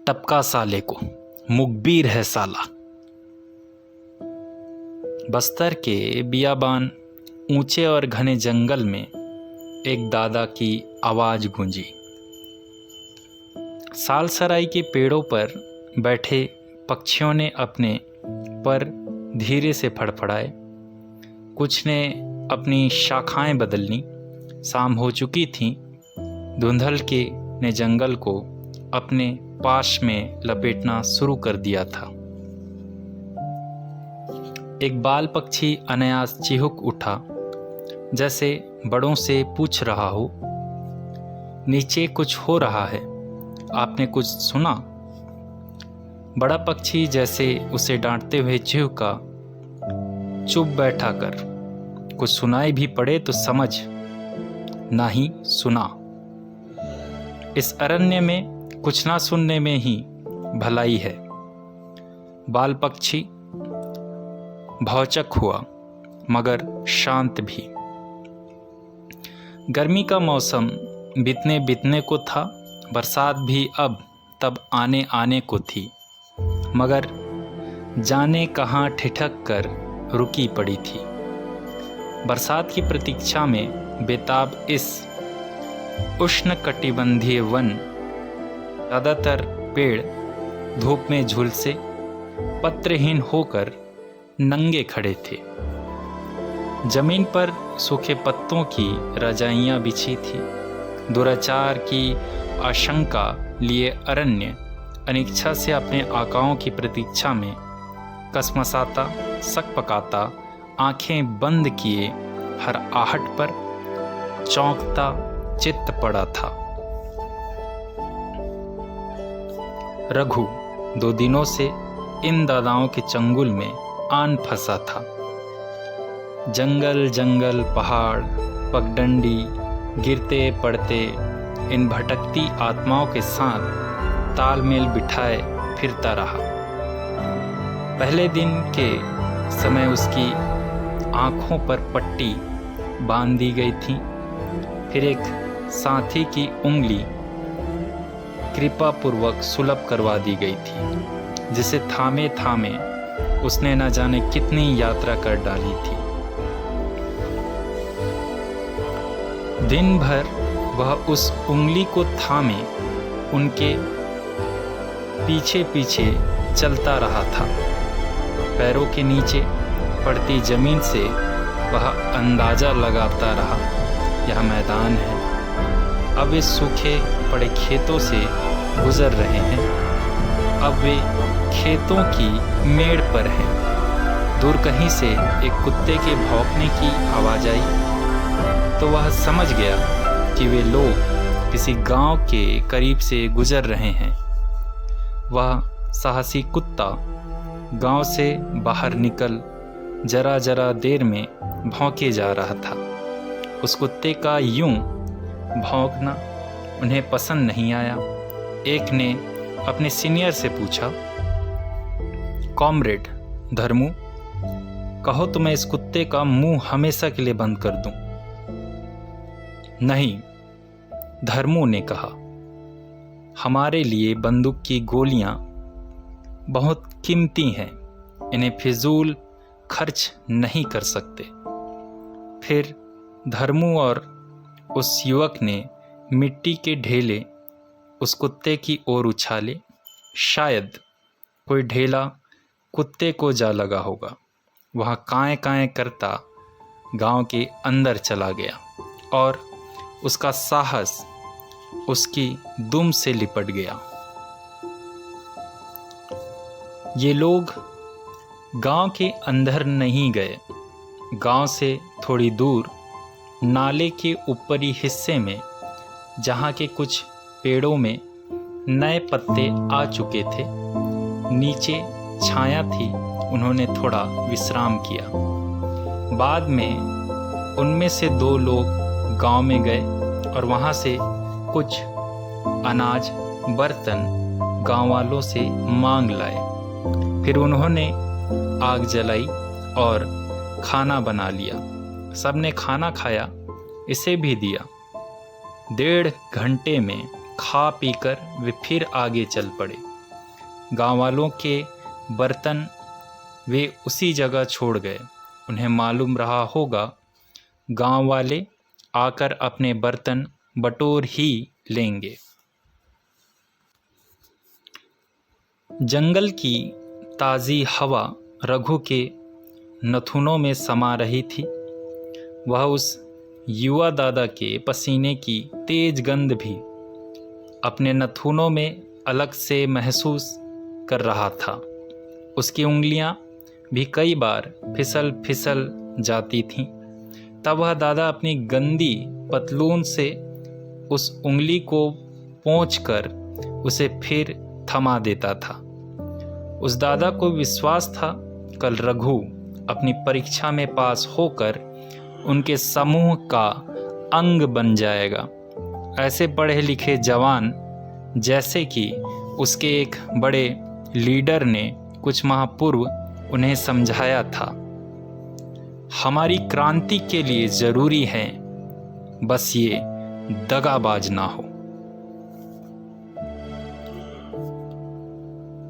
टपका साले को, मुखबिर है साला। बस्तर के बियाबान ऊंचे और घने जंगल में एक दादा की आवाज़ गूंजी। सालसराई के पेड़ों पर बैठे पक्षियों ने अपने पर धीरे से फड़फड़ाए। कुछ ने अपनी शाखाएं बदल लीं। शाम हो चुकी थी। धुंधल के ने जंगल को अपने पाश में लपेटना शुरू कर दिया था। एक बाल पक्षी अनायास चिहुक उठा, जैसे बड़ों से पूछ रहा हो, नीचे कुछ हो रहा है, आपने कुछ सुना? बड़ा पक्षी जैसे उसे डांटते हुए चिहुका, चुप बैठा कर, कुछ सुनाई भी पड़े तो समझ, नहीं सुना। इस अरण्य में कुछ ना सुनने में ही भलाई है। बाल पक्षी भौचक हुआ, मगर शांत भी। गर्मी का मौसम बीतने बीतने को था। बरसात भी अब तब आने आने को थी, मगर जाने कहाँ ठिठक कर रुकी पड़ी थी। बरसात की प्रतीक्षा में बेताब इस उष्णकटिबंधीय वन, ज़्यादातर पेड़ धूप में झुलसे पत्रहीन होकर नंगे खड़े थे। जमीन पर सूखे पत्तों की रजाइयाँ बिछी थी। दुराचार की आशंका लिए अरण्य अनिच्छा से अपने आकाओं की प्रतीक्षा में कसमसाता, सकपकाता, आंखें बंद किए हर आहट पर चौंकता चित्त पड़ा था। रघु 2 दिनों से इन दादाओं के चंगुल में आन फंसा था। जंगल जंगल, पहाड़, पगडंडी, गिरते पड़ते इन भटकती आत्माओं के साथ तालमेल बिठाए फिरता रहा। पहले दिन के समय उसकी आँखों पर पट्टी बांध दी गई थी। फिर एक साथी की उंगली कृपापूर्वक सुलभ करवा दी गई थी, जिसे थामे थामे उसने न जाने कितनी यात्रा कर डाली थी। दिन भर वह उस उंगली को थामे उनके पीछे पीछे चलता रहा था। पैरों के नीचे पड़ती जमीन से वह अंदाजा लगाता रहा, यह मैदान है। अब वे सूखे पड़े खेतों से गुजर रहे हैं। अब वे खेतों की मेड़ पर हैं। दूर कहीं से एक कुत्ते के भौंकने की आवाज़ आई तो वह समझ गया कि वे लोग किसी गांव के करीब से गुजर रहे हैं। वह साहसी कुत्ता गांव से बाहर निकल जरा जरा देर में भौंके जा रहा था। उस कुत्ते का यूं भौंकना उन्हें पसंद नहीं आया। एक ने अपने सीनियर से पूछा, कॉमरेड धर्मू, कहो तो मैं इस कुत्ते का मुंह हमेशा के लिए बंद कर दूं। नहीं, धर्मू ने कहा, हमारे लिए बंदूक की गोलियां बहुत कीमती हैं, इन्हें फिजूल खर्च नहीं कर सकते। फिर धर्मू और उस युवक ने मिट्टी के ढेले उस कुत्ते की ओर उछाले। शायद कोई ढेला कुत्ते को जा लगा होगा। वह काएं काएं करता गांव के अंदर चला गया और उसका साहस उसकी दुम से लिपट गया। ये लोग गांव के अंदर नहीं गए। गांव से थोड़ी दूर नाले के ऊपरी हिस्से में, जहाँ के कुछ पेड़ों में नए पत्ते आ चुके थे, नीचे छाया थी, उन्होंने थोड़ा विश्राम किया। बाद में उनमें से 2 लोग गांव में गए और वहाँ से कुछ अनाज, बर्तन गांव वालों से मांग लाए। फिर उन्होंने आग जलाई और खाना बना लिया। सबने खाना खाया, इसे भी दिया। 1.5 घंटे में खा पीकर वे फिर आगे चल पड़े। गांव वालों के बर्तन वे उसी जगह छोड़ गए। उन्हें मालूम रहा होगा गांव वाले आकर अपने बर्तन बटोर ही लेंगे। जंगल की ताज़ी हवा रघु के नथुनों में समा रही थी। वह उस युवा दादा के पसीने की तेज गंध भी अपने नथुनों में अलग से महसूस कर रहा था। उसकी उंगलियां भी कई बार फिसल फिसल जाती थीं। तब वह दादा अपनी गंदी पतलून से उस उंगली को पोंछकर उसे फिर थमा देता था। उस दादा को विश्वास था कल रघु अपनी परीक्षा में पास होकर उनके समूह का अंग बन जाएगा। ऐसे पढ़े लिखे जवान जैसे कि उसके एक बड़े लीडर ने कुछ माह पूर्व उन्हें समझाया था, हमारी क्रांति के लिए जरूरी है बस ये दगाबाज ना हो।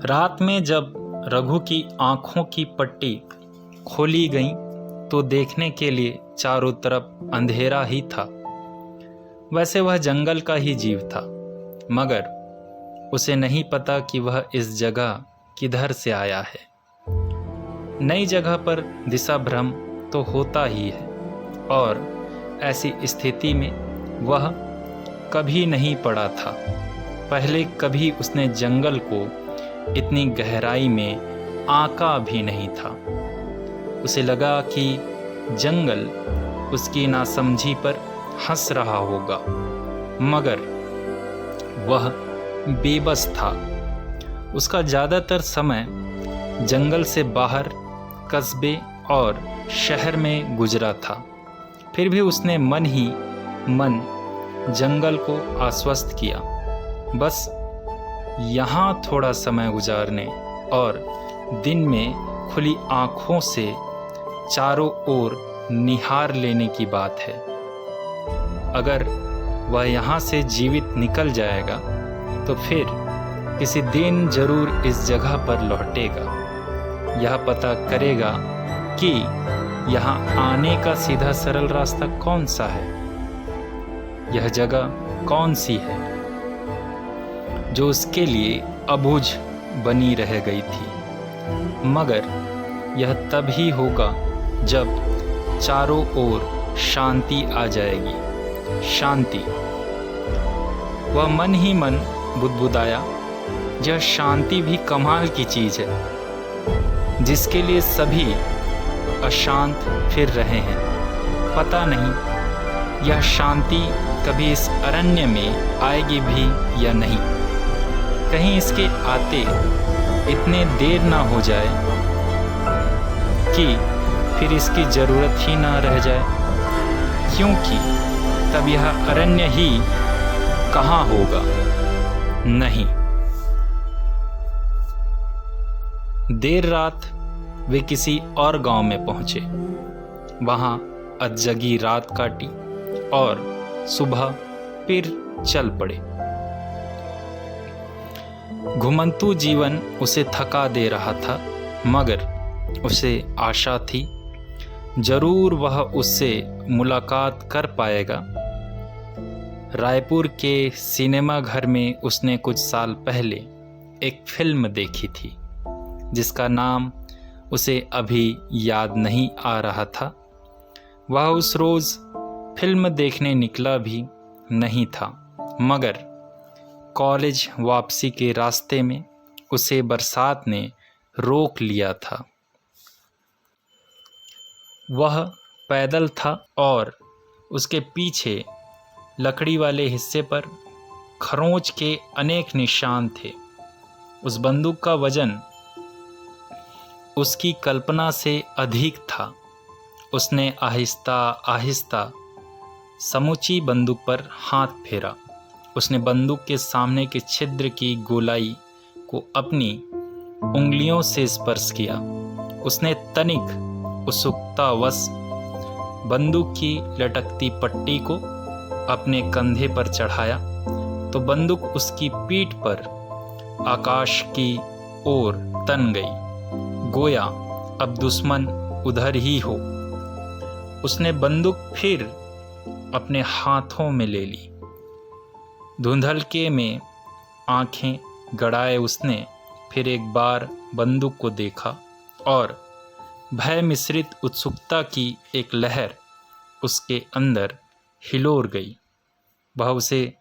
रात में जब रघु की आंखों की पट्टी खोली गई तो देखने के लिए चारों तरफ अंधेरा ही था। वैसे वह जंगल का ही जीव था, मगर उसे नहीं पता कि वह इस जगह किधर से आया है। नई जगह पर दिशा भ्रम तो होता ही है, और ऐसी स्थिति में वह कभी नहीं पड़ा था। पहले कभी उसने जंगल को इतनी गहराई में आंका भी नहीं था। उसे लगा कि जंगल उसकी नासमझी पर हंस रहा होगा, मगर वह बेबस था। उसका ज़्यादातर समय जंगल से बाहर कस्बे और शहर में गुजरा था। फिर भी उसने मन ही मन जंगल को आश्वस्त किया, बस यहाँ थोड़ा समय गुजारने और दिन में खुली आँखों से चारों ओर निहार लेने की बात है। अगर वह यहाँ से जीवित निकल जाएगा तो फिर किसी दिन जरूर इस जगह पर लौटेगा। यह पता करेगा कि यहाँ आने का सीधा सरल रास्ता कौन सा है, यह जगह कौन सी है जो उसके लिए अबूझ बनी रह गई थी। मगर यह तभी होगा जब चारों ओर शांति आ जाएगी। शांति। वह मन ही मन बुदबुदाया, यह शांति भी कमाल की चीज़ है जिसके लिए सभी अशांत फिर रहे हैं। पता नहीं यह शांति कभी इस अरण्य में आएगी भी या नहीं। कहीं इसके आते इतने देर ना हो जाए कि फिर इसकी ज़रूरत ही ना रह जाए, क्योंकि तब यह अरण्य ही कहाँ होगा। नहीं, देर रात वे किसी और गांव में पहुंचे। वहां अधजगी रात काटी और सुबह फिर चल पड़े। घुमंतू जीवन उसे थका दे रहा था, मगर उसे आशा थी जरूर वह उससे मुलाकात कर पाएगा। रायपुर के सिनेमा घर में उसने कुछ साल पहले एक फिल्म देखी थी जिसका नाम उसे अभी याद नहीं आ रहा था। वह उस रोज़ फिल्म देखने निकला भी नहीं था, मगर कॉलेज वापसी के रास्ते में उसे बरसात ने रोक लिया था। वह पैदल था और उसके पीछे लकड़ी वाले हिस्से पर खरोंच के अनेक निशान थे। उस बंदूक का वजन उसकी कल्पना से अधिक था। उसने आहिस्ता आहिस्ता समूची बंदूक पर हाथ फेरा। उसने बंदूक के सामने के छिद्र की गोलाई को अपनी उंगलियों से स्पर्श किया। उसने तनिक उत्सुकतावश बंदूक की लटकती पट्टी को अपने कंधे पर चढ़ाया तो बंदूक उसकी पीठ पर आकाश की ओर तन गई, गोया अब दुश्मन उधर ही हो। उसने बंदूक फिर अपने हाथों में ले ली। धुंधलके में आंखें गड़ाए उसने फिर एक बार बंदूक को देखा और भय मिश्रित उत्सुकता की एक लहर उसके अंदर हिलोर गई। वह उसे